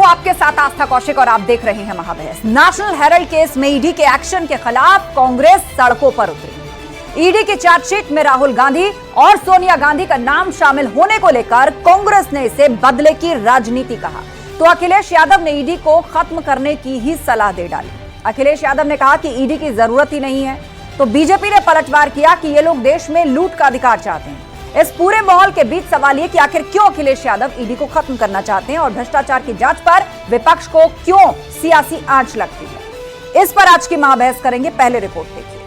आपके साथ आस्था कौशिक और आप देख रहे हैं महाबहस। नेशनल हेराल्ड केस में ईडी के एक्शन के खिलाफ कांग्रेस सड़कों पर उतरी। ईडी की चार्जशीट में राहुल गांधी और सोनिया गांधी का नाम शामिल होने को लेकर कांग्रेस ने इसे बदले की राजनीति कहा, तो अखिलेश यादव ने ईडी को खत्म करने की ही सलाह दे डाली। अखिलेश यादव ने कहा कि ईडी की जरूरत ही नहीं है, तो बीजेपी ने पलटवार किया कि ये लोग देश में लूट का अधिकार चाहते हैं। इस पूरे माहौल के बीच सवाल ये कि आखिर क्यों अखिलेश यादव ईडी को खत्म करना चाहते हैं और भ्रष्टाचार की जांच पर विपक्ष को क्यों सियासी आंच लगती है। इस पर आज की महाबहस करेंगे। पहले रिपोर्ट देखिए।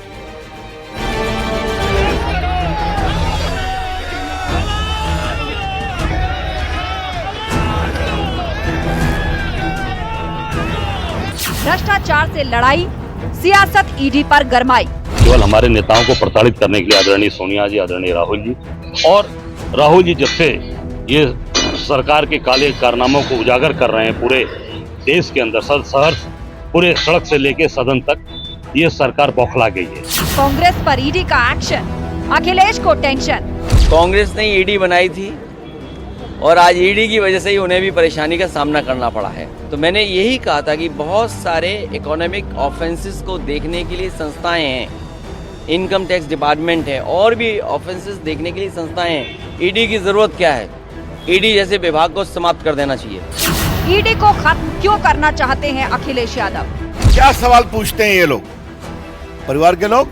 भ्रष्टाचार से लड़ाई, सियासत ईडी पर गरमाई। केवल हमारे नेताओं को प्रताड़ित करने के लिए आदरणीय सोनिया जी, आदरणीय राहुल जी और राहुल जी जब से ये सरकार के काले कारनामों को उजागर कर रहे हैं पूरे देश के अंदर, शहर पूरे सड़क से लेके सदन तक, ये सरकार बौखला गई है। कांग्रेस पर ईडी का एक्शन, अखिलेश को टेंशन। कांग्रेस ने ईडी बनाई थी और आज ईडी की वजह से ही उन्हें भी परेशानी का सामना करना पड़ा है। तो मैंने यही कहा था कि बहुत सारे इकोनॉमिक ऑफेंसेस को देखने के लिए संस्थाएं हैं, इनकम टैक्स डिपार्टमेंट है और भी ऑफेंसेस देखने के लिए संस्थाएं हैं। ईडी की जरूरत क्या है? ईडी जैसे विभाग को समाप्त कर देना चाहिए। ईडी को खत्म क्यों करना चाहते हैं अखिलेश यादव? क्या सवाल पूछते हैं ये लोग, परिवार के लोग?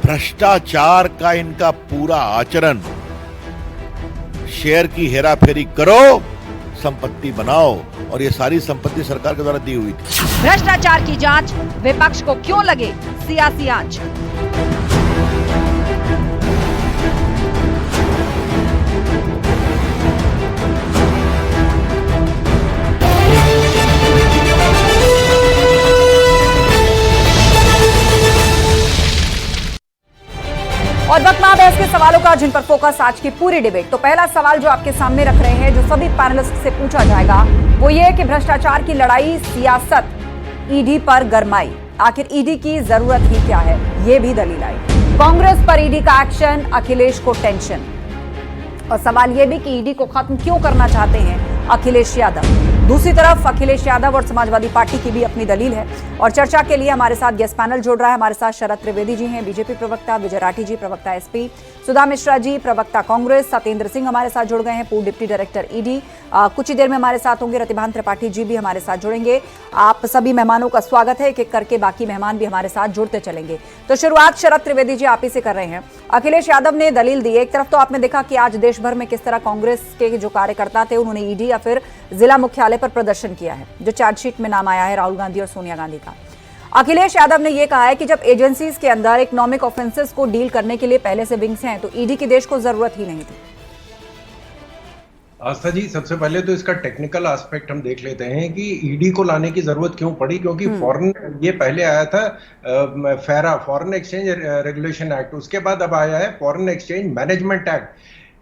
भ्रष्टाचार का इनका पूरा आचरण, शेयर की हेराफेरी करो, संपत्ति बनाओ, और ये सारी संपत्ति सरकार के द्वारा दी हुई थी। भ्रष्टाचार की जांच विपक्ष को क्यों लगे सियासी आंच? और वक्त महाबहस के सवालों का, जिन पर फोकस आज की पूरी डिबेट। तो पहला सवाल जो आपके सामने रख रहे हैं, जो सभी पैनलिस्ट से पूछा जाएगा, वो ये कि भ्रष्टाचार की लड़ाई, सियासत ईडी पर गरमाई। आखिर ईडी की जरूरत ही क्या है, ये भी दलील आई। कांग्रेस पर ईडी का एक्शन, अखिलेश को टेंशन। और सवाल ये भी कि ईडी को खत्म क्यों करना चाहते हैं अखिलेश यादव। दूसरी तरफ अखिलेश यादव और समाजवादी पार्टी की भी अपनी दलील है। और चर्चा के लिए हमारे साथ गेस्ट पैनल जुड़ रहा है। हमारे साथ शरद त्रिवेदी जी हैं, बीजेपी प्रवक्ता, विजय राठी जी प्रवक्ता एसपी, सुधा मिश्रा जी प्रवक्ता कांग्रेस, सत्येंद्र सिंह हमारे साथ जुड़ गए हैं, पूर्व डिप्टी डायरेक्टर ईडी। कुछ ही देर में हमारे साथ होंगे रतिभान त्रिपाठी जी भी हमारे साथ जुड़ेंगे। आप सभी मेहमानों का स्वागत है। एक एक करके बाकी मेहमान भी हमारे साथ जुड़ते चलेंगे। तो शुरुआत शरद त्रिवेदी जी आप ही से कर रहे हैं। अखिलेश यादव ने दलील दी। एक तरफ तो आपने देखा कि आज देश भर में किस तरह कांग्रेस के जो कार्यकर्ता थे उन्होंने ईडी या फिर जिला मुख्यालय पर प्रदर्शन किया है, जो चार्जशीट में नाम आया है राहुल गांधी और सोनिया गांधी का। अखिलेश यादव ने यह कहा है कि जब एजेंसीज के अंदर इकोनॉमिक ऑफेंसेस को डील करने के लिए पहले से विंग्स हैं, तो ईडी की देश को जरूरत ही नहीं थी। आस्था जी, सबसे पहले तो इसका टेक्निकल एस्पेक्ट हम देख लेते हैं कि ईडी को लाने की जरूरत क्यों पड़ी। क्योंकि फॉरेन, ये पहले आया था फेरा, फॉरेन एक्सचेंज रेगुलेशन एक्ट, उसके बाद अब आया है foreign exchange management act.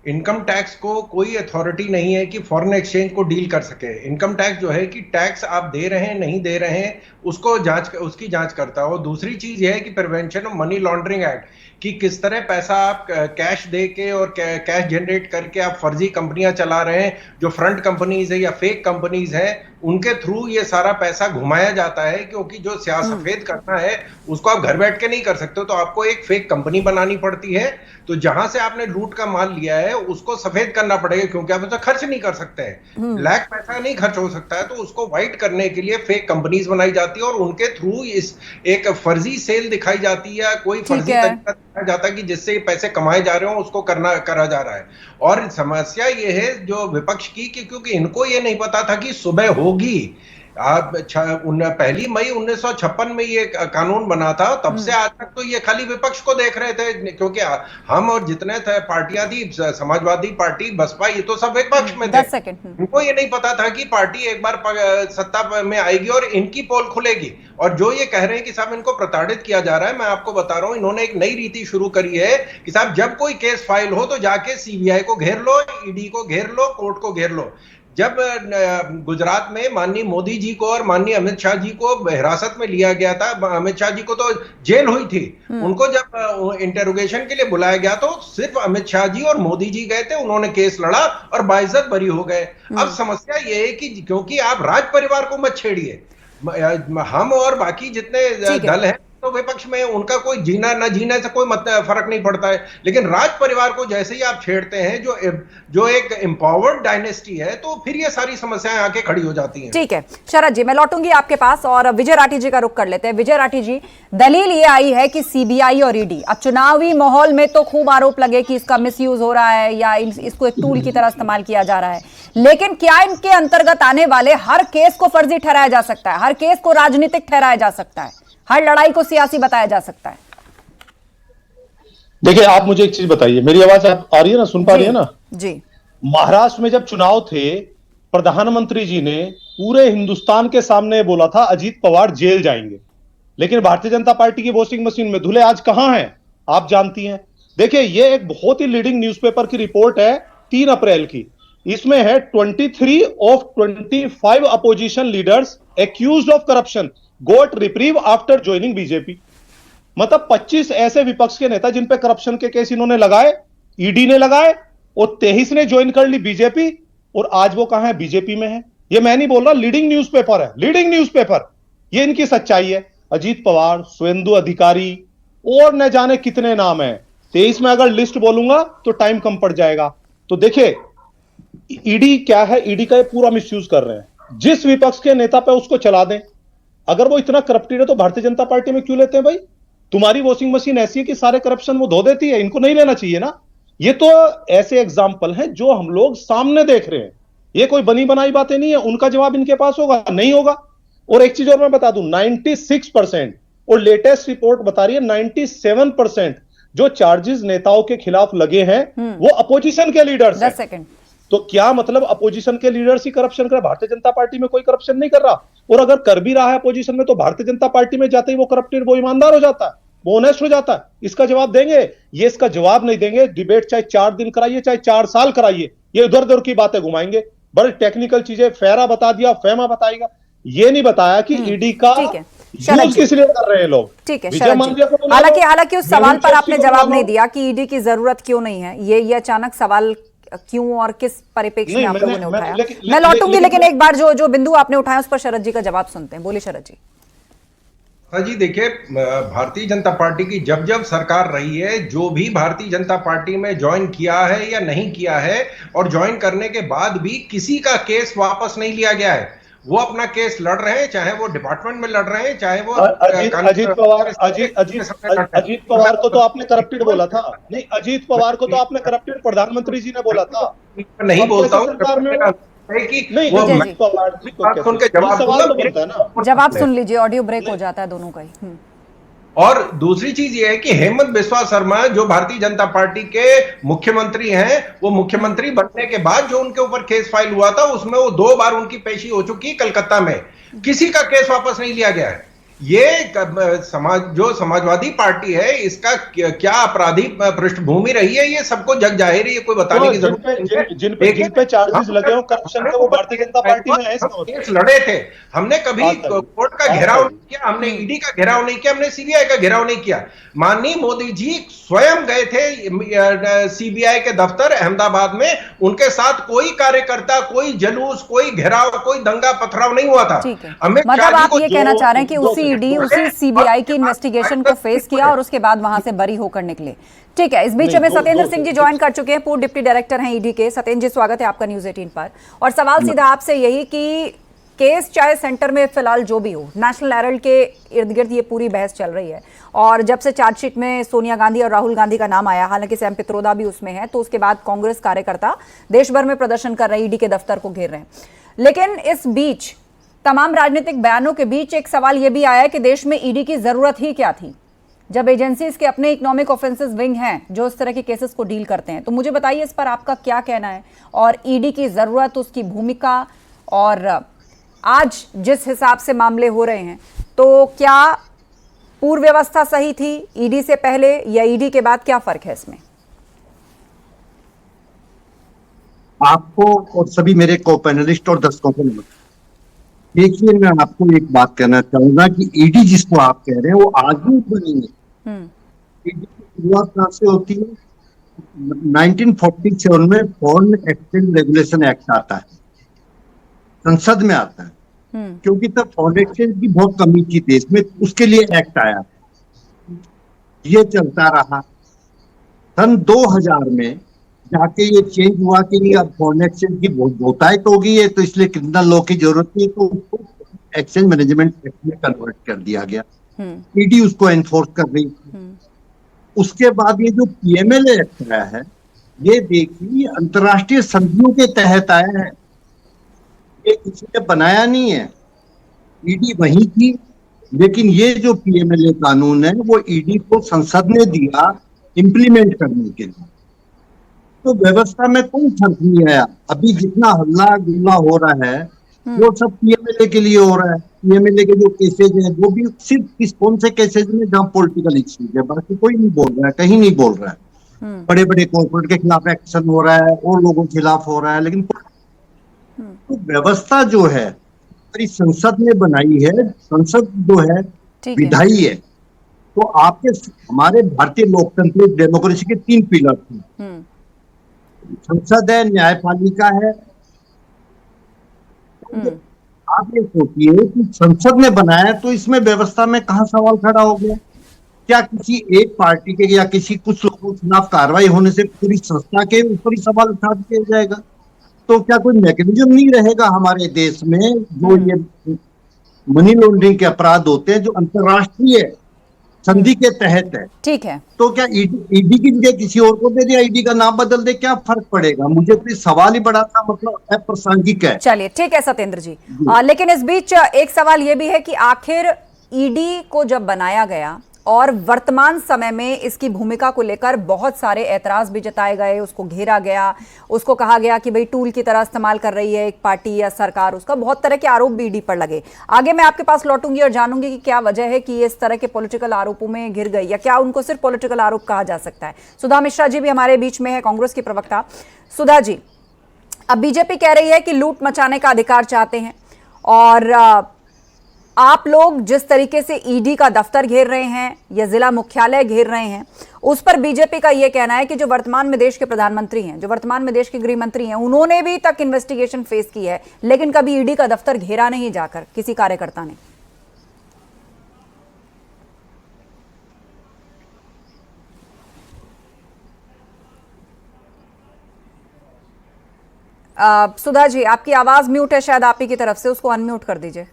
Income tax को कोई अथॉरिटी नहीं है कि फॉरेन एक्सचेंज को डील कर सके। इनकम टैक्स जो है कि टैक्स आप दे रहे हैं नहीं दे रहे हैं उसकी जांच करता है। और दूसरी चीज यह है कि prevention of money laundering act, कि किस तरह पैसा आप कैश दे के और कैश जनरेट करके आप फर्जी कंपनियां चला रहे हैं, जो फ्रंट कंपनीज है या फेक कंपनीज है, उनके थ्रू ये सारा पैसा घुमाया जाता है। क्योंकि जो सफेद करना है उसको आप घर बैठ के नहीं कर सकते, तो आपको एक फेक कंपनी बनानी पड़ती है। तो जहां से आपने लूट का माल लिया है उसको सफेद करना पड़ेगा, क्योंकि आप उसे खर्च नहीं कर सकते हैं। ब्लैक पैसा नहीं खर्च हो सकता है, तो उसको व्हाइट करने के लिए फेक कंपनीज बनाई जाती है और उनके थ्रू इस एक फर्जी सेल दिखाई जाती है, कोई फर्जी तरीका दिखाया जाता है कि जिससे पैसे कमाए जा रहे हो उसको करा जा रहा है। और समस्या ये है जो विपक्ष की, क्योंकि इनको ये नहीं पता था कि सुबह होगी। पहली मई 1956 में ये कानून बना था, तब से आज तक तो ये खाली विपक्ष को देख रहे थे। क्योंकि हम और जितने थे पार्टियां थी, समाजवादी पार्टी, बसपा, ये तो सब विपक्ष में थे। इनको ये नहीं पता था कि पार्टी एक बार सत्ता में आएगी और इनकी पोल खुलेगी। और जो ये कह रहे हैं कि साहब इनको प्रताड़ित किया जा रहा है, मैं आपको बता रहा हूं, इन्होंने एक नई रीति शुरू करी है कि साहब जब कोई केस फाइल हो तो जाके सीबीआई को घेर लो, ईडी को घेर लो, कोर्ट को घेर लो। जब गुजरात में माननीय मोदी जी को और माननीय अमित शाह जी को हिरासत में लिया गया था, अमित शाह जी को तो जेल हुई थी, उनको जब इंटेरोगेशन के लिए बुलाया गया तो सिर्फ अमित शाह जी और मोदी जी गए थे, उन्होंने केस लड़ा और बाइज्जत बरी हो गए। अब समस्या ये है कि क्योंकि आप राज परिवार को मत छेड़िए, हम और बाकी जितने दल हैं तो विपक्ष में उनका कोई जीना न जीने से कोई फर्क नहीं पड़ता है, लेकिन राज परिवार को जैसे ही आप छेड़ते हैं जो एक एम्पावर्ड डायनेस्टी है, तो फिर ये सारी समस्याएं आके खड़ी हो जाती हैं। ठीक है शरद जी, मैं लौटूंगी आपके पास और विजय राठी जी का रुख कर लेते हैं। विजय राठी जी, दलील ये आई है कि सीबीआई और ईडी, अब चुनावी माहौल में तो खूब आरोप लगे कि इसका मिसयूज हो रहा है या इसको एक टूल की तरह इस्तेमाल किया जा रहा है, लेकिन क्या इनके अंतर्गत आने वाले हर केस को फर्जी ठहराया जा सकता है, हर केस को राजनीतिक ठहराया जा सकता है, हर लड़ाई को सियासी बताया जा सकता है? देखिए, आप मुझे एक चीज बताइए, मेरी आवाज आप आ रही है ना, सुन पा रही है ना जी? महाराष्ट्र में जब चुनाव थे, प्रधानमंत्री जी ने पूरे हिंदुस्तान के सामने बोला था अजीत पवार जेल जाएंगे, लेकिन भारतीय जनता पार्टी की वोटिंग मशीन में धुले आज कहां हैं आप जानती हैं। देखिए, ये एक बहुत ही लीडिंग न्यूज़पेपर की रिपोर्ट है 3 अप्रैल की। इसमें है 23 of 25 opposition leaders accused of corruption got reprieve after joining BJP. मतलब 25 ऐसे विपक्ष के नेता जिन पे करप्शन के केस इन्होंने लगाए, ईडी ने लगाए, और 23 ने ज्वाइन कर ली बीजेपी, और आज वो कहां है? बीजेपी में है। ये मैं नहीं बोल रहा, लीडिंग न्यूज़पेपर है, लीडिंग न्यूज़पेपर। ये इनकी सच्चाई है। अजीत पवार, शुवेंदु अधिकारी और न जाने कितने नाम है। 23 में अगर लिस्ट बोलूंगा तो टाइम कम पड़ जाएगा। तो देखिए, ईडी क्या है, ईडी का ये पूरा मिसयूज कर रहे हैं। जिस विपक्ष के नेता पे उसको चला दें, अगर वो इतना करप्टेड है तो भारतीय जनता पार्टी में क्यों लेते हैं भाई? तुम्हारी वॉशिंग मशीन ऐसी है कि सारे करप्शन वो धो देती है, इनको नहीं लेना चाहिए ना। ये तो ऐसे एग्जाम्पल हैं जो हम लोग सामने देख रहे हैं, ये कोई बनी बनाई बातें नहीं है। उनका जवाब इनके पास होगा? नहीं होगा। और एक चीज और मैं बता दूं, 96% और लेटेस्ट रिपोर्ट बता रही है 97% जो चार्जेस नेताओं के खिलाफ लगे हैं वो अपोजिशन के लीडर्स हैं। 10 सेकंड। तो क्या मतलब अपोजिशन के लीडर्स ही करप्शन कर रहे? भारतीय जनता पार्टी में कोई करप्शन नहीं कर रहा, और अगर कर भी रहा है अपोजिशन में तो भारतीय जनता पार्टी में जाते ही वो करप्टेड, वो ईमानदार हो जाता है, वो ऑनेस्ट हो जाता है। इसका जवाब देंगे? ये इसका जवाब नहीं देंगे। डिबेट चाहे 4 दिन कराइए चाहे 4 साल कराइए, ये इधर उधर की बातें घुमाएंगे। बड़ी टेक्निकल चीजें, फेरा बता दिया, फेमा बताएगा, ये नहीं बताया कि ईडी का यूज किस लिए कर रहे हैं लोग। ठीक है शरद जी, हालांकि उस सवाल पर आपने जवाब नहीं दिया कि ईडी की जरूरत क्यों नहीं है। ये अचानक सवाल क्यों और किस परिप्रेक्ष्य में आप लोगों ने उठाया? मैं लौटूंगी, लेकिन एक बार जो बिंदु आपने उठाया उस पर शरद जी का जवाब सुनते हैं। बोलिए शरद जी। हाँ जी, देखिए, भारतीय जनता पार्टी की जब जब सरकार रही है, जो भी भारतीय जनता पार्टी में ज्वाइन किया है या नहीं किया है, और ज्वाइन करने के बाद भी किसी का केस वापस नहीं लिया गया है। वो अपना केस लड़ रहे हैं, चाहे वो डिपार्टमेंट में लड़ रहे हैं, चाहे वो अजीत पवार को तो आपने करप्टेड बोला था। नहीं, अजीत पवार को तो आपने करप्टेड प्रधानमंत्री जी ने बोला था। नहीं बोलता हूँ, जवाब सुन लीजिए, ऑडियो ब्रेक हो जाता है दोनों का ही। और दूसरी चीज ये है कि हेमंत बिस्वा शर्मा जो भारतीय जनता पार्टी के मुख्यमंत्री हैं, वो मुख्यमंत्री बनने के बाद जो उनके ऊपर केस फाइल हुआ था उसमें वो 2 बार उनकी पेशी हो चुकी है कलकत्ता में, किसी का केस वापस नहीं लिया गया है। ये जो समाजवादी पार्टी है, इसका क्या आपराधिक पृष्ठभूमि रही है ये सबको जग जाहिर है, ये कोई बताने की जरूरत नहीं। जिन पे चार्जेस लगे हो करप्शन के, वो भारतीय जनता पार्टी में है। केस लड़े थे, हमने कभी कोर्ट का घेराव नहीं किया, हमने ईडी का घेराव नहीं किया, हमने सीबीआई का घेराव नहीं किया। माननीय मोदी जी स्वयं गए थे सीबीआई के दफ्तर अहमदाबाद में, उनके साथ कोई कार्यकर्ता, कोई जुलूस, कोई घेराव, कोई दंगा पथराव नहीं हुआ था। मतलब आप ये कहना चाह रहे हैं कि उसी ईडी, उसी सीबीआई की इन्वेस्टिगेशन को फेस किया और उसके बाद वहां से बरी होकर निकले। ठीक है, इस बीच में सत्येंद्र सिंह जी ज्वाइन कर चुके हैं, पूर्व डिप्टी डायरेक्टर हैं ईडी के। सत्येंद्र जी, स्वागत है आपका न्यूज़ 18 पर। और सवाल सीधा आपसे यही कि केस चाहे सेंटर में फिलहाल जो भी हो, नेशनल हेराल्ड के इर्द गिर्द ये पूरी बहस चल रही है, और जब से चार्जशीट में सोनिया गांधी और राहुल गांधी का नाम आया, हालांकि सैम पित्रोदा भी उसमें है, तो उसके बाद कांग्रेस कार्यकर्ता देश भर में प्रदर्शन कर रहे हैं, ईडी के दफ्तर को घेर रहे हैं। लेकिन इस बीच तमाम राजनीतिक बयानों के बीच एक सवाल यह भी आया है कि देश में ईडी की जरूरत ही क्या थी, जब एजेंसीज के अपने इकोनॉमिक ऑफेंसेस विंग हैं जो इस तरह के केसेस को डील करते हैं। तो मुझे बताइए इस पर आपका क्या कहना है, और ईडी की जरूरत, उसकी भूमिका, और आज जिस हिसाब से मामले हो रहे हैं, तो क्या पूर्व व्यवस्था सही थी ईडी से पहले या ईडी के बाद? क्या फर्क है इसमें? आपको और सभी मेरे को पैनलिस्ट और दर्शकों को नमस्कार। देखिए, मैं आपको एक बात कहना चाहूंगा कि ईडी जिसको आप कह रहे हैं वो आज भी बनी है। ईडी की शुरुआत कहाँ से होती है? 1947 में फॉरेन एक्सचेंज रेगुलेशन एक्ट आता है, संसद में आता है, क्योंकि तब फॉरेन एक्सचेंज की बहुत कमी थी देश में, उसके लिए एक्ट आया। ये चलता रहा। सन 2000 में जाके ये चेंज हुआ कि नहीं, अब फॉरेन एक्सचेंज की बहुतायत हो गई है, तो इसलिए क्रिमिनल लॉ की जरूरत नहीं है, तो उसको एक्सचेंज मैनेजमेंट एक्ट में कन्वर्ट कर दिया गया। ईडी उसको एनफोर्स कर रही थी। उसके बाद ये जो पीएमएलए एक्ट आया है, ये देखिए अंतर्राष्ट्रीय संधियों के तहत आया है, ये किसी ने बनाया नहीं है। ईडी वही थी, लेकिन ये जो पीएमएलए कानून है वो ईडी को संसद ने दिया इंप्लीमेंट करने के लिए। तो व्यवस्था में कोई फर्क नहीं आया। अभी जितना हल्ला गुल्ला हो रहा है वो सब पीएमएलए के लिए हो रहा है। पीएमएलए के जो केसेज हैं वो भी सिर्फ इस कौन से केसेज में जहाँ पॉलिटिकल इश्यूज है, बाकी कोई नहीं बोल रहा है, कहीं नहीं बोल रहा है। बड़े बड़े कॉर्पोरेट के खिलाफ एक्शन हो रहा है और लोगों के खिलाफ हो रहा है, लेकिन तो व्यवस्था जो है हमारी संसद ने बनाई है। संसद जो है विधायी है। तो आपके हमारे भारतीय लोकतंत्र डेमोक्रेसी के 3 पिलर थे, संसद है, न्यायपालिका है। आप ये सोचिए कि संसद ने बनाया तो इसमें व्यवस्था में कहाँ सवाल खड़ा हो गया? क्या किसी एक पार्टी के या किसी कुछ लोगों के खिलाफ कार्रवाई होने से पूरी संस्था के ऊपर ही सवाल उठा दिया जाएगा? तो क्या कोई मैकेनिज्म नहीं रहेगा हमारे देश में जो ये मनी लॉन्ड्रिंग के अपराध होते हैं जो अंतर्राष्ट्रीय संधि के तहत है? ठीक है, तो क्या ईडी की जगह किसी और को दे दिया, ईडी का नाम बदल दे, क्या फर्क पड़ेगा? मुझे तो सवाल ही बड़ा था, मतलब अप्रासंगिक है। चलिए ठीक है सत्येंद्र जी, लेकिन इस बीच एक सवाल यह भी है कि आखिर ईडी को जब बनाया गया और वर्तमान समय में इसकी भूमिका को लेकर बहुत सारे ऐतराज भी जताए गए, उसको घेरा गया, उसको कहा गया कि भाई टूल की तरह इस्तेमाल कर रही है एक पार्टी या सरकार, उसका बहुत तरह के आरोप भी ईडी पर लगे। आगे मैं आपके पास लौटूंगी और जानूंगी कि क्या वजह है कि ये इस तरह के पॉलिटिकल आरोपों में घिर गई, या क्या उनको सिर्फ पॉलिटिकल आरोप कहा जा सकता है। सुधा मिश्रा जी भी हमारे बीच में है, कांग्रेस की प्रवक्ता। सुधा जी, अब बीजेपी कह रही है कि लूट मचाने का अधिकार चाहते हैं, और आप लोग जिस तरीके से ईडी का दफ्तर घेर रहे हैं या जिला मुख्यालय घेर रहे हैं, उस पर बीजेपी का यह कहना है कि जो वर्तमान में देश के प्रधानमंत्री हैं, जो वर्तमान में देश के गृह मंत्री हैं, उन्होंने भी तक इन्वेस्टिगेशन फेस की है, लेकिन कभी ईडी का दफ्तर घेरा नहीं जाकर किसी कार्यकर्ता ने। सुधा जी, आपकी आवाज म्यूट है शायद आप ही की तरफ से, उसको अनम्यूट कर दीजिए।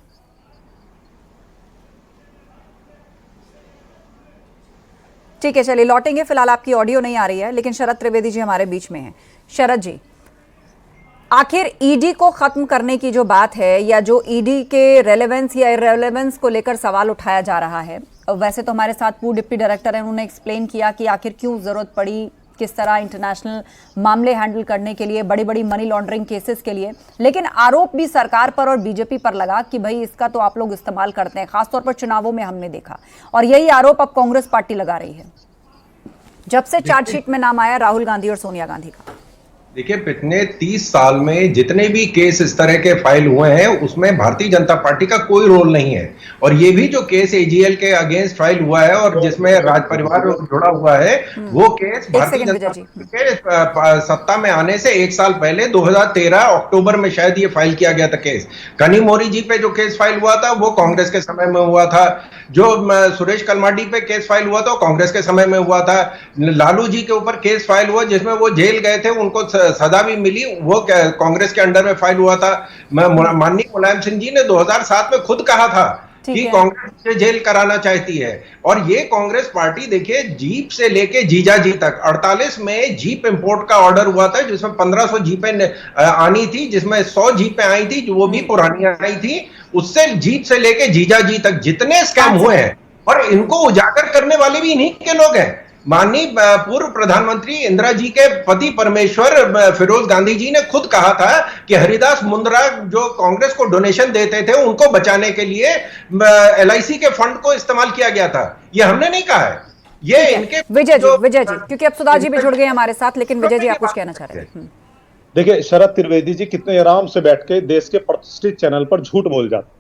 ठीक है, चलिए लौटेंगे, फिलहाल आपकी ऑडियो नहीं आ रही है, लेकिन शरद त्रिवेदी जी हमारे बीच में हैं। शरद जी, आखिर ईडी को खत्म करने की जो बात है, या जो ईडी के रेलेवेंस या इररेलेवेंस को लेकर सवाल उठाया जा रहा है, वैसे तो हमारे साथ पूर्व डिप्टी डायरेक्टर हैं, उन्होंने एक्सप्लेन किया कि आखिर क्यों जरूरत पड़ी, किस तरह इंटरनेशनल मामले हैंडल करने के लिए, बड़ी बड़ी मनी लॉन्ड्रिंग केसेस के लिए, लेकिन आरोप भी सरकार पर और बीजेपी पर लगा कि भाई इसका तो आप लोग इस्तेमाल करते हैं, खासतौर पर चुनावों में हमने देखा। और यही आरोप अब कांग्रेस पार्टी लगा रही है जब से चार्जशीट में नाम आया राहुल गांधी और सोनिया गांधी का। देखिए, पिछले 30 साल में जितने भी केस इस तरह के फाइल हुए हैं उसमें भारतीय जनता पार्टी का कोई रोल नहीं है। और ये भी जो केस एजीएल के अगेंस्ट फाइल हुआ है और जिसमें राज परिवार जुड़ा हुआ है, वो केस भारतीय जनता पार्टी के सत्ता में आने से 1 साल पहले 2013 अक्टूबर में शायद ये फाइल किया गया था केस। कनिमोरी जी पे जो केस फाइल हुआ था वो कांग्रेस के समय में हुआ था। जो सुरेश कलमाडी पे केस फाइल हुआ था कांग्रेस के समय में हुआ था। लालू जी के ऊपर केस फाइल हुआ जिसमें वो जेल गए थे, उनको सजा भी मिली, वो कांग्रेस के अंडर में फाइल हुआ था। माननीय मुलायम सिंह जी ने 2007 में खुद कहा था कि कांग्रेस से जेल कराना चाहती है। और ये कांग्रेस पार्टी देखिए, जीप से लेके जीजाजी तक 48 में जीप इंपोर्ट का ऑर्डर हुआ था जिसमें 1500 जीपें आनी थी, जिसमें 100 जीपें आई थी जो वो भी पुरानी आई थी। उससे जीप से लेके जीजाजी तक जितने स्कैम हुए हैं, और इनको उजागर करने वाले भी इन्हीं के लोग हैं। माननीय पूर्व प्रधानमंत्री इंदिरा जी के पति परमेश्वर फिरोज गांधी जी ने खुद कहा था कि हरिदास मुंद्रा जो कांग्रेस को डोनेशन देते थे उनको बचाने के लिए एलआईसी के फंड को इस्तेमाल किया गया था। ये हमने नहीं कहा है, ये इनके विजय जी, क्योंकि अब सुधा जी भी जुड़ गए हमारे साथ, लेकिन विजय जी आप कुछ कहना चाह रहे हैं। देखिए, शरद त्रिवेदी जी कितने आराम से बैठ के देश के प्रतिष्ठित चैनल पर झूठ बोल जाते।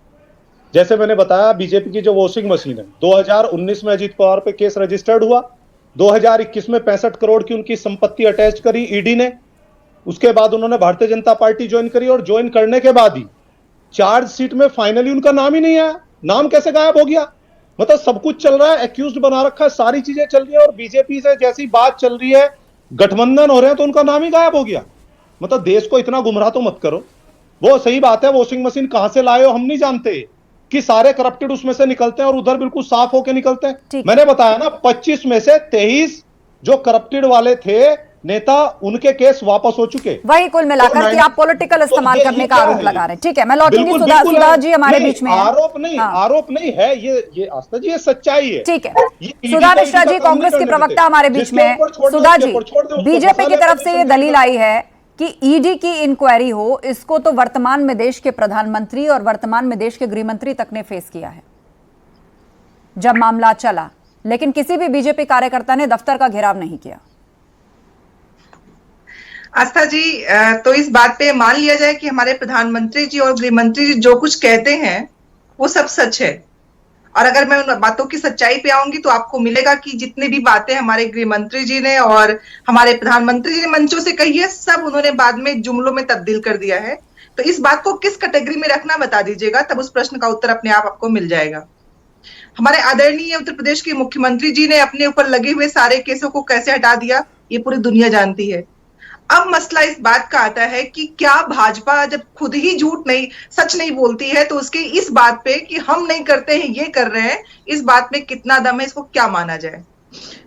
जैसे मैंने बताया, बीजेपी की जो वॉशिंग मशीन है, 2019 में अजीत पवार पे केस रजिस्टर्ड हुआ, 2021 में 65 करोड़ की उनकी संपत्ति अटैच करी ईडी ने। उसके बाद उन्होंने भारतीय जनता पार्टी ज्वाइन करी और ज्वाइन करने के बाद ही चार्जशीट में फाइनली उनका नाम ही नहीं आया। नाम कैसे गायब हो गया? मतलब सब कुछ चल रहा है, एक्यूज्ड बना रखा है, सारी चीजें चल रही है, और बीजेपी से जैसी बात चल रही है, गठबंधन हो रहे हैं, तो उनका नाम ही गायब हो गया। मतलब देश को इतना गुमराह तो मत करो। वो सही बात है, वॉशिंग मशीन कहां से लाए हो हम नहीं जानते, कि सारे करप्टेड उसमें से निकलते हैं और उधर बिल्कुल साफ होके निकलते हैं। मैंने बताया ना, 25 में से 23 जो करप्टेड वाले थे नेता, उनके केस वापस हो चुके। वही कुल मिलाकर कि आप पॉलिटिकल इस्तेमाल करने का आरोप लगा रहे हैं। ठीक है, मैं लौटूंगी। सुधा जी हमारे बीच में आरोप नहीं, आरोप नहीं है ये आस्था जी, ये सच्चाई है। ठीक है, सुधा मिश्रा जी कांग्रेस की प्रवक्ता हमारे बीच में। सुधा जी, बीजेपी की तरफ से ये दलील आई है कि ईडी की इंक्वायरी हो, इसको तो वर्तमान में देश के प्रधानमंत्री और वर्तमान में देश के गृहमंत्री तक ने फेस किया है जब मामला चला, लेकिन किसी भी बीजेपी कार्यकर्ता ने दफ्तर का घेराव नहीं किया। आस्था जी, तो इस बात पे मान लिया जाए कि हमारे प्रधानमंत्री जी और गृहमंत्री जी जो कुछ कहते हैं वो सब सच है। और अगर मैं उन बातों की सच्चाई पे आऊंगी तो आपको मिलेगा कि जितनी भी बातें हमारे गृहमंत्री जी ने और हमारे प्रधानमंत्री जी ने मंचों से कही है, सब उन्होंने बाद में जुमलों में तब्दील कर दिया है। तो इस बात को किस कैटेगरी में रखना बता दीजिएगा, तब उस प्रश्न का उत्तर अपने आप आपको मिल जाएगा। हमारे आदरणीय उत्तर प्रदेश के मुख्यमंत्री जी ने अपने ऊपर लगे हुए सारे केसों को कैसे हटा दिया, ये पूरी दुनिया जानती है। अब मसला इस बात का आता है कि क्या भाजपा जब खुद ही सच नहीं बोलती है, तो उसके इस बात पे कि हम नहीं करते हैं ये कर रहे हैं, इस बात में कितना दम है, इसको क्या माना जाए।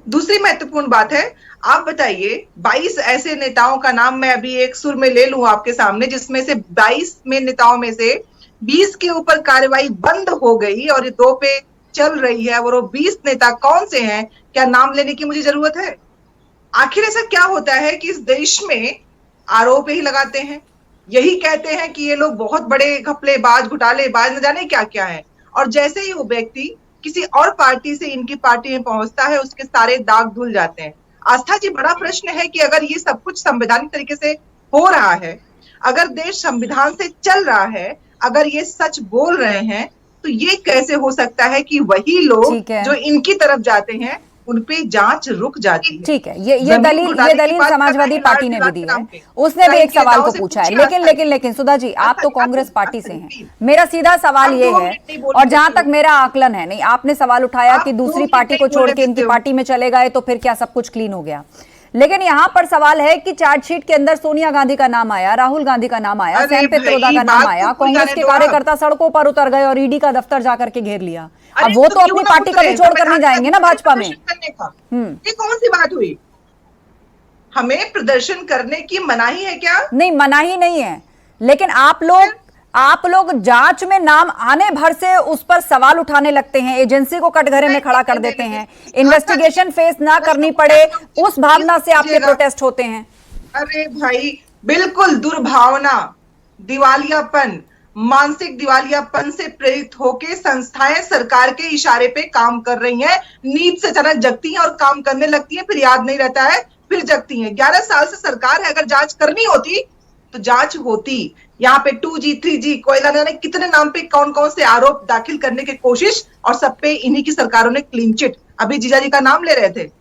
दूसरी महत्वपूर्ण बात है, आप बताइए 22 ऐसे नेताओं का नाम मैं अभी एक सुर में ले लूं आपके सामने, जिसमें से 22 में नेताओं में से 20 के ऊपर कार्रवाई बंद हो गई और ये 2 पे चल रही है, और वो 20 नेता कौन से हैं, क्या नाम लेने की मुझे जरूरत है? आखिर ऐसा क्या होता है कि इस देश में आरोप ही लगाते हैं, यही कहते हैं कि ये लोग बहुत बड़े घपलेबाज, घोटालेबाज, न जाने क्या क्या है, और जैसे ही वो व्यक्ति किसी और पार्टी से इनकी पार्टी में पहुंचता है, उसके सारे दाग धुल जाते हैं। आस्था जी, बड़ा प्रश्न है कि अगर ये सब कुछ संवैधानिक तरीके से हो रहा है, अगर देश संविधान से चल रहा है, अगर ये सच बोल रहे हैं, तो ये कैसे हो सकता है कि वही लोग जो इनकी तरफ जाते हैं उन पे जांच रुक जाती है। ठीक है, ये दलील समाजवादी पार्टी ने भी दी है। उसने भी एक सवाल को पूछा है, लेकिन सुधा जी, आप तो कांग्रेस पार्टी से हैं। मेरा सीधा सवाल ये है, और जहां तक मेरा आकलन है, नहीं आपने सवाल उठाया कि दूसरी पार्टी को छोड़ के इनकी पार्टी में चले गए तो फिर क्या सब कुछ क्लीन हो गया, लेकिन यहाँ पर सवाल है कि चार्जशीट के अंदर सोनिया गांधी का नाम आया, राहुल गांधी का नाम आया, सैम पित्रोदा का नाम आया, कांग्रेस के कार्यकर्ता सड़कों पर उतर गए और ईडी का दफ्तर जाकर के घेर लिया। अब वो तो अपनी पार्टी का भी छोड़कर नहीं जाएंगे ना भाजपा में। ये कौन सी बात हुई? हमें प्रदर्शन करने की मनाही है क्या? नहीं, मनाही नहीं है, लेकिन आप लोग जांच में नाम आने भर से उस पर सवाल उठाने लगते हैं, एजेंसी को कटघरे में खड़ा कर देते हैं, इन्वेस्टिगेशन फेस ना करनी पड़े उस भावना से आपके प्रोटेस्ट होते हैं। अरे भाई, बिल्कुल दुर्भावना, दिवालियापन, मानसिक दिवालियापन से प्रेरित होकर संस्थाएं सरकार के इशारे पे काम कर रही हैं। नींद से अचानक जगती हैं और काम करने लगती हैं, फिर याद नहीं रहता है, फिर जगती हैं। 11 साल से सरकार है, अगर जांच करनी होती तो जांच होती। यहाँ पे 2G 3G कोयला ने कितने नाम पे कौन कौन से आरोप दाखिल करने की कोशिश, और सब पे इन्हीं की सरकारों ने क्लीन चिट। अभी जीजा जी का नाम ले रहे थे,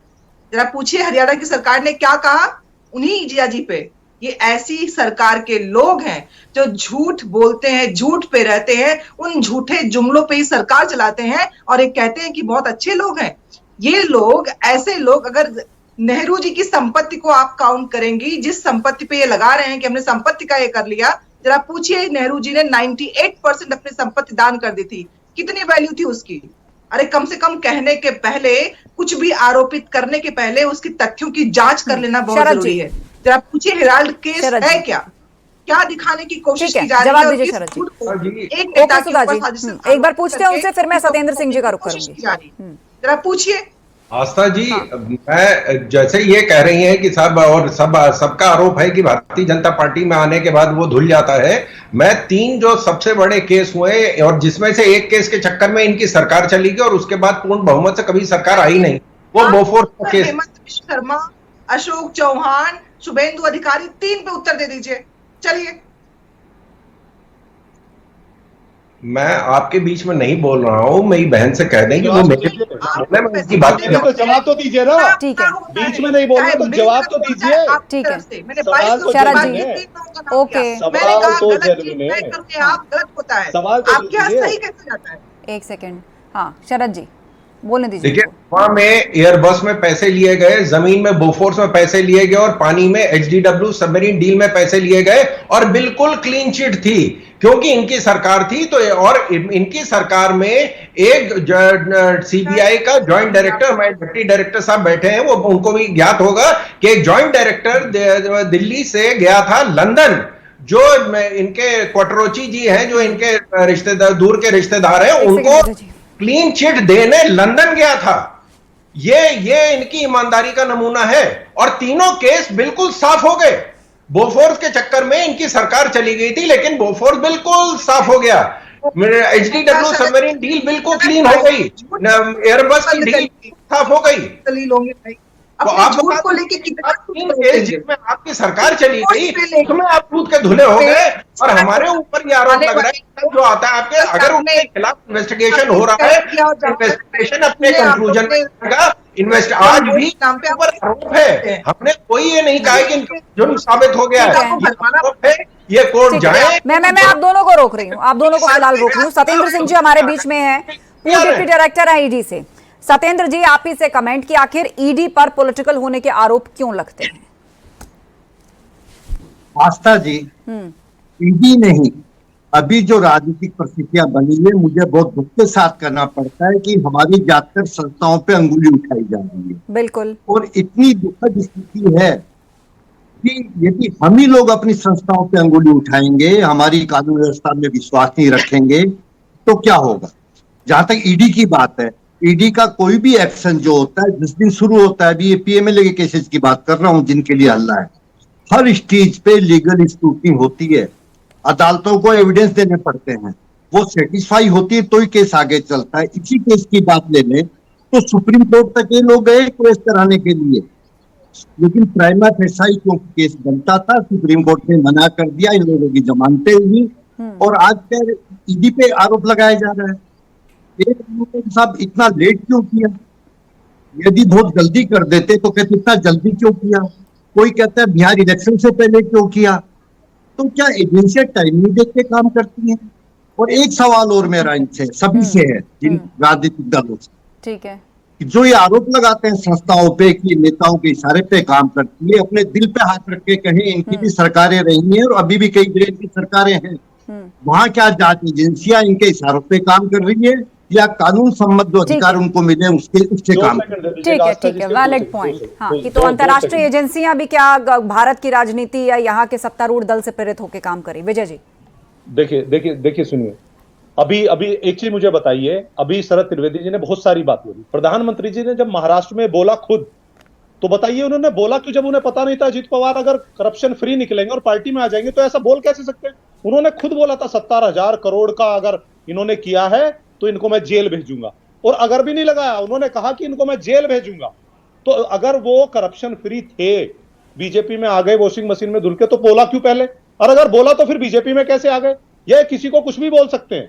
जरा पूछिए हरियाणा की सरकार ने क्या कहा उन्हीं जीजा जी पे। ये ऐसी सरकार के लोग हैं जो झूठ बोलते हैं, झूठ पे रहते हैं, उन झूठे जुमलों पे ही सरकार चलाते हैं और एक कहते हैं कि बहुत अच्छे लोग हैं। ये लोग, ऐसे लोग, अगर नेहरू जी की संपत्ति को आप काउंट करेंगी, जिस संपत्ति पे ये लगा रहे हैं कि हमने संपत्ति का ये कर लिया, जरा पूछिए नेहरू जी ने 98% अपनी संपत्ति दान कर दी थी, कितनी वैल्यू थी उसकी? अरे कम से कम कहने के पहले, कुछ भी आरोपित करने के पहले उसकी तथ्यों की जांच कर लेना बहुत जरूरी है। जरा पूछिए हेराल्ड केस है क्या दिखाने की कोशिश की जा रही है? जवाब दीजिए शरद जी। एक बार पूछते हैं उनसे, फिर मैं सत्येंद्र सिंह जी का रुख करूंगी। जरा पूछिए। आस्था जी, मैं जैसे ये कह रही हैं कि सबका आरोप है कि भारतीय जनता पार्टी में आने के बाद वो धुल जाता है। मैं 3 जो सबसे बड़े केस हुए, और जिसमें से एक केस के चक्कर में इनकी सरकार चली गई और उसके बाद पूर्ण बहुमत से कभी सरकार आई नहीं, वो बोफोर्स का केस। हेमंत शर्मा, अशोक चौहान, शुभेंदु अधिकारी 3 पे उत्तर दे दीजिए। चलिए। मैं आपके बीच में नहीं बोल रहा हूँ, मेरी बहन से कह दें कि वो मेरे मैं इसकी बात नहीं तो जवाब तो दीजिए ना। ठीक है। बीच में नहीं बोल रहे तो जवाब तो दीजिए। ठीक है। मैंने सवाल तो शरद जरूरी जी, है। ओके। मैंने कहा तो गलत जरूरी चीज है। तय करके आप गलत होता है, सवाल तो आपके यहाँ जरूरी है। सही कैसे जाता है? एक सेकंड। हाँ शरद जी बोलने दीजिए देखिए, उनको। गोवा में एयरबस में पैसे लिए गए, जमीन में बोफोर्स में पैसे लिए गए और पानी में एचडीडब्ल्यू सबमरीन डील में पैसे लिए गए और बिल्कुल क्लीन चिट थी क्योंकि इनकी सरकार थी। तो और इनकी सरकार में एक सीबीआई का जॉइंट डायरेक्टर, हमारे डिप्टी डायरेक्टर साहब बैठे हैं, वो उनको भी ज्ञात होगा कि एक जॉइंट डायरेक्टर दिल्ली से गया था लंदन, जो इनके क्वाटरोची जी हैं, जो इनके रिश्तेदार, दूर के रिश्तेदार हैं, एक उनको सेकंड जी। क्लीन चिट देने लंदन गया था। ये इनकी ईमानदारी का नमूना है और तीनों केस बिल्कुल साफ हो गए। बोफोर्स के चक्कर में इनकी सरकार चली गई थी, लेकिन बोफोर्स बिल्कुल साफ हो गया। एचडीडब्ल्यू सबमरीन डील बिल्कुल क्लीन हो गई, एयरबस की डील साफ हो गई। दलील होंगे भाई, तो अपने आप झूठ बता को दें, लेके कितना आप 3 केस जिसमें आपकी सरकार चली गई, उसमें आप दूध के धुले हो गए और हमारे ऊपर ये आरोप लग रहा है जो आता है आपके, अगर उनके खिलाफ इन्वेस्टिगेशन हो रहा है, इन्वेस्टिगेशन अपने कंक्लूजन में आएगा। आज भी ऊपर आरोप है, हमने कोई ये नहीं कहा कि इनका जुर्म साबित हो गया है, ये कोर्ट जाए। मैं आप दोनों को रोक रही हूँ, आप दोनों को फिलहाल रोक रही हूँ। सत्येंद्र सिंह जी हमारे बीच में हैं, पूर्व डिप्टी डायरेक्टर है ईडी से। सत्येंद्र जी, आप ही से कमेंट कि आखिर ईडी पर पॉलिटिकल होने के आरोप क्यों लगते हैं? आस्था जी, ईडी नहीं, अभी जो राजनीतिक परिस्थितियां बनी है, मुझे बहुत दुख के साथ करना पड़ता है कि हमारी ज्यादातर संस्थाओं पे अंगुली उठाई जा रही है। बिल्कुल। और इतनी दुखद स्थिति है कि यदि हम ही लोग अपनी संस्थाओं पे अंगुली उठाएंगे, हमारी कानून व्यवस्था में विश्वास नहीं रखेंगे, तो क्या होगा। जहां तक ईडी की बात है, ईडी का कोई भी एक्शन जो होता है, जिस दिन शुरू होता है, अभी ये पीएमएलए के केसेस की बात कर रहा हूं जिनके लिए हल्ला है, हर स्टेज पे लीगल स्क्रूटनी होती है, अदालतों को एविडेंस देने पड़ते हैं, वो सेटिस्फाई होती है तो ही केस आगे चलता है। इसी केस की बात ले लें तो सुप्रीम कोर्ट तक ये लोग गए केस कराने के लिए, लेकिन प्राइमा फेसाई क्योंकि केस बनता था, सुप्रीम कोर्ट ने मना कर दिया, इन लोगों की जमानतें हुई और आज फिर ईडी पे आरोप लगाया जा रहा है। साहब इतना लेट क्यों किया? यदि बहुत जल्दी कर देते तो कहते इतना जल्दी क्यों किया? कोई कहता है बिहार इलेक्शन से पहले क्यों किया? तो क्या एजेंसियां टाइम नहीं देख के काम करती हैं? और एक सवाल और मेरा इनसे सभी से है, जिन राजनीतिक दलों से, ठीक है, जो ये आरोप लगाते हैं संस्थाओं पे कि नेताओं के इशारे पे काम करती है, अपने दिल पे हाथ रख के कहें इनकी भी सरकारें रही हैं और अभी भी कई देश की सरकारें हैं, वहां क्या जांच एजेंसियां इनके इशारों पे काम कर रही है या कानून सम्मत जो अधिकार उनको मिले उससे काम? ठीक है, वैलिड पॉइंट। हाँ, कि तो अंतर्राष्ट्रीय एजेंसियां भी क्या भारत की राजनीति या यहाँ के सत्तारूढ़ दल से प्रेरित होकर काम करें? विजय जी देखिए सुनिए, अभी एक चीज मुझे बताइए, अभी शरद त्रिवेदी जी ने बहुत सारी बात बोली, प्रधानमंत्री जी ने जब महाराष्ट्र में बोला खुद, तो बताइए उन्होंने बोला क्यों? जब उन्हें पता नहीं था अजीत पवार अगर करप्शन फ्री निकलेंगे और पार्टी में आ जाएंगे तो ऐसा बोल कैसे सकते हैं? उन्होंने खुद बोला था 70,000 करोड़ का अगर इन्होंने किया है तो इनको मैं जेल भेजूंगा, और अगर भी नहीं लगाया उन्होंने कहा कि इनको मैं जेल भेजूंगा। तो अगर वो करप्शन फ्री थे, बीजेपी में आ गए वॉशिंग मशीन में धुल के, तो बोला क्यों पहले? और अगर बोला तो फिर बीजेपी में कैसे आ गए? ये किसी को कुछ भी बोल सकते हैं,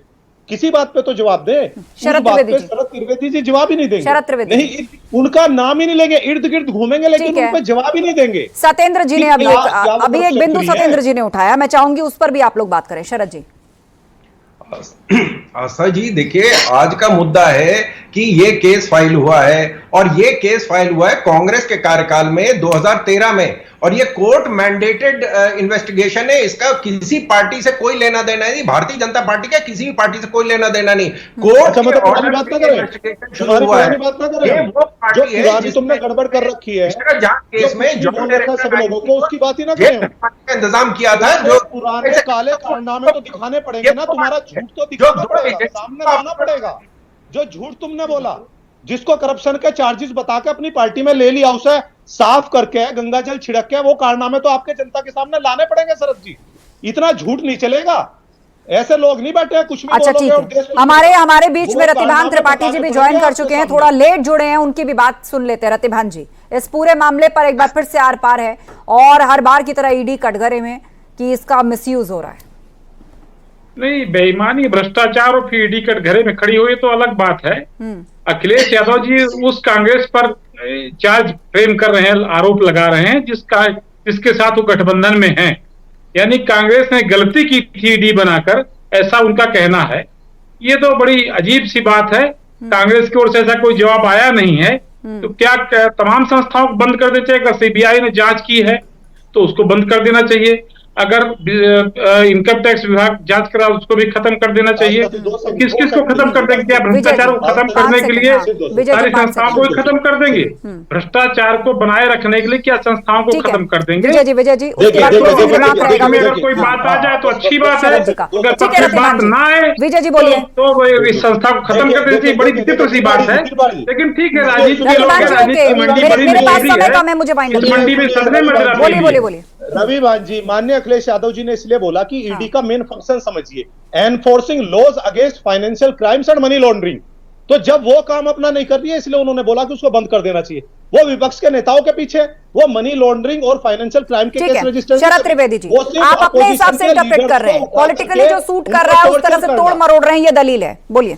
किसी बात पे तो जवाब दे। शरद त्रिवेदी जी जवाब ही नहीं देंगे, शरद त्रिवेदी नहीं, उनका नाम ही नहीं लेंगे, इर्द गिर्द घूमेंगे लेकिन उन पे जवाब ही नहीं देंगे। सत्येंद्र जी ने अभी एक बिंदु सत्येंद्र जी ने उठाया, मैं चाहूंगी उस पर भी आप लोग बात करें। शरद जी। आशा जी, देखिए, आज का मुद्दा है कि ये केस फाइल हुआ है और ये केस फाइल हुआ है कांग्रेस के कार्यकाल में 2013 में, और ये कोर्ट मैंडेटेड इन्वेस्टिगेशन है। इसका किसी पार्टी से कोई लेना देना नहीं, भारतीय जनता पार्टी का किसी भी पार्टी से कोई लेना देना नहीं। कोर्ट इन्वेस्टिगेशन शुरू हुआ है। ये वो पार्टी है तुमने गड़बड़ कर रखी है केस में जो सब लोगों को उसकी बात ही ना करें। इंतजाम किया था, जो पुराने काले कारनामे तो दिखाने पड़ेंगे ना, तुम्हारा झूठ तो दिखाना पड़ेगा, सामने लाना पड़ेगा। जो झूठ तुमने बोला, जिसको करप्शन के चार्जेस बता के अपनी पार्टी में ले लिया, उसे साफ करके गंगा जल छिड़क के वो कारनामे तो आपके जनता के सामने लाने पड़ेंगे। शरद जी, इतना झूठ नहीं चलेगा। ऐसे लोग नहीं बैठे हैं कुछ भी अच्छा बोलोगे ठीक और देश है, को- हमारे बीच वो में रतिभान कारनामे त्रिपाठी जी भी बताने ज्वाइन पड़ेंगे कर आपको चुके हैं, सब थोड़ा लोग। लेट जुड़े हैं, उनकी भी बात सुन लेते हैं। रतिभान जी, इस पूरे मामले पर एक बार फिर से आर पार है और हर बार की तरह ईडी कटघरे में कि इसका मिसयूज हो रहा है। नहीं, बेईमानी भ्रष्टाचार और फिर ईडी कटघरे में खड़ी हुई तो अलग बात है। अखिलेश यादव जी उस कांग्रेस पर चार्ज फ्रेम कर रहे हैं, आरोप लगा रहे हैं जिसके साथ वो गठबंधन में हैं। यानी कांग्रेस ने गलती की थी ईडी बनाकर, ऐसा उनका कहना है। ये तो बड़ी अजीब सी बात है। कांग्रेस की ओर से ऐसा कोई जवाब आया नहीं है, तो क्या तमाम संस्थाओं को बंद कर देना चाहिए? अगर सीबीआई ने जांच की है तो उसको बंद कर देना चाहिए। अगर इनकम टैक्स विभाग जांच करा उसको भी खत्म कर देना चाहिए। किस किस को खत्म कर देंगे? क्या भ्रष्टाचार को खत्म करने के लिए सारी संस्थाओं को खत्म कर देंगे? भ्रष्टाचार को बनाए रखने के लिए क्या संस्थाओं को खत्म कर देंगे? विजय जी उसके बाद थोड़ा सा दिमाग रहेगा। अगर कोई बात आ जाए तो अच्छी बात है, अगर ठीक है बात ना आए विजय जी बोलिए। तो इस संस्था को खत्म कर देनी चाहिए। बड़ी विचित्र सी बात है, लेकिन ठीक है, राजनीति के लोग हैं, राजनीति की मंडी बड़ी मेरे पास जरूरी समय कम है, है। मुझे वाइंड इस मंडी में सदमे मजरा बोलिए। रवि भान जी, माननीय अखिलेश यादव जी ने इसलिए बोला कि ईडी का मेन फंक्शन समझिए, enforcing laws against financial crimes and money laundering. तो जब वो काम अपना नहीं कर रही है, इसलिए उन्होंने बोला कि उसको बंद कर देना चाहिए। वो विपक्ष के नेताओं के पीछे वो मनी लॉन्ड्रिंग और फाइनेंशियल क्राइम के केस रजिस्टर। शरद त्रिवेदी जी, आप अपने हिसाब से इंटरप्रेट कर रहे हैं, पॉलिटिकली जो सूट कर रहा है उस तरह से तोड़ मरोड़ रहे हैं, ये दलील है। बोलिए,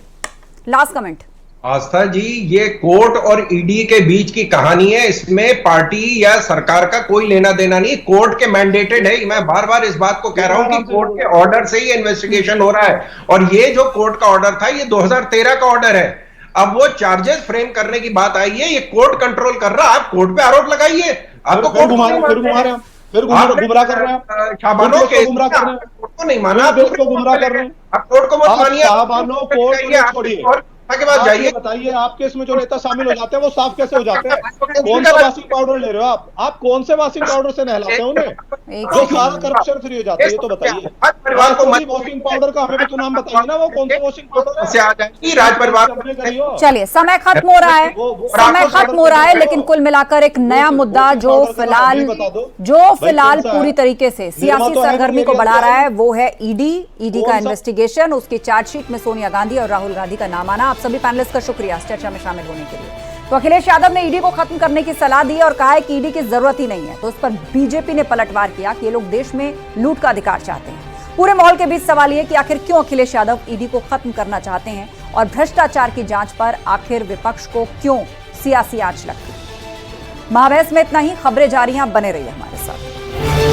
लास्ट कमेंट। आस्था जी, ये कोर्ट और ईडी के बीच की कहानी है, इसमें पार्टी या सरकार का कोई लेना देना नहीं। कोर्ट के मैंडेटेड है, मैं बार बार इस बात को कह रहा हूं कि कोर्ट के ऑर्डर से ही इन्वेस्टिगेशन हो रहा है। और ये जो कोर्ट का ऑर्डर था, ये 2013 का ऑर्डर है। अब वो चार्जेस फ्रेम करने की बात आई है, ये कोर्ट कंट्रोल कर रहा है। आप कोर्ट पे आरोप लगाइए, आपको कोर्ट गुमराह कर रहे हैं, शाबानों के कोर्ट को नहीं माना, आप देश को गुमराह कर रहे हैं। आप कोर्ट को मत मानिए, शाबानों कोर्ट छोड़िए, के बाद जाइए। बताइए, आपके इसमें जो नेता शामिल हो जाते हैं वो साफ कैसे हो जाते हैं? कौन सा वाशिंग पाउडर ले रहे हो आप कौन से वाशिंग पाउडर से नहलाते हैं उन्हें जो सारा करप्शन फ्री हो जाते हैं? ये तो बताइए। परिवार को वॉशिंग पाउडर का हमें भी तो नाम बताइए ना, वो कौन सा वॉशिंग पाउडर से आ जाएगी राज परिवार। चलिए, समय खत्म हो रहा है, समय खत्म हो रहा है, लेकिन कुल मिलाकर एक नया मुद्दा जो फिलहाल पूरी तरीके से सियासी सरगर्मी को बढ़ा रहा है वो है ईडी का इन्वेस्टिगेशन, उसकी चार्जशीट में सोनिया गांधी और राहुल गांधी का नाम आना। आप सभी पैनलिस्ट का शुक्रिया इस चर्चा में शामिल होने के लिए। तो अखिलेश यादव ने ईडी को खत्म करने की सलाह दी और कहा है कि ईडी की जरूरत ही नहीं है। तो इस पर बीजेपी ने पलटवार किया कि ये लोग देश में लूट का अधिकार चाहते हैं। पूरे माहौल के बीच सवाल यह कि आखिर क्यों अखिलेश यादव ईडी को खत्म करना चाहते हैं और भ्रष्टाचार की जांच पर आखिर विपक्ष को क्यों सियासी आंच लगती है। महाबहस में इतना ही। खबरें जारी हैं, बने रहिए हमारे साथ।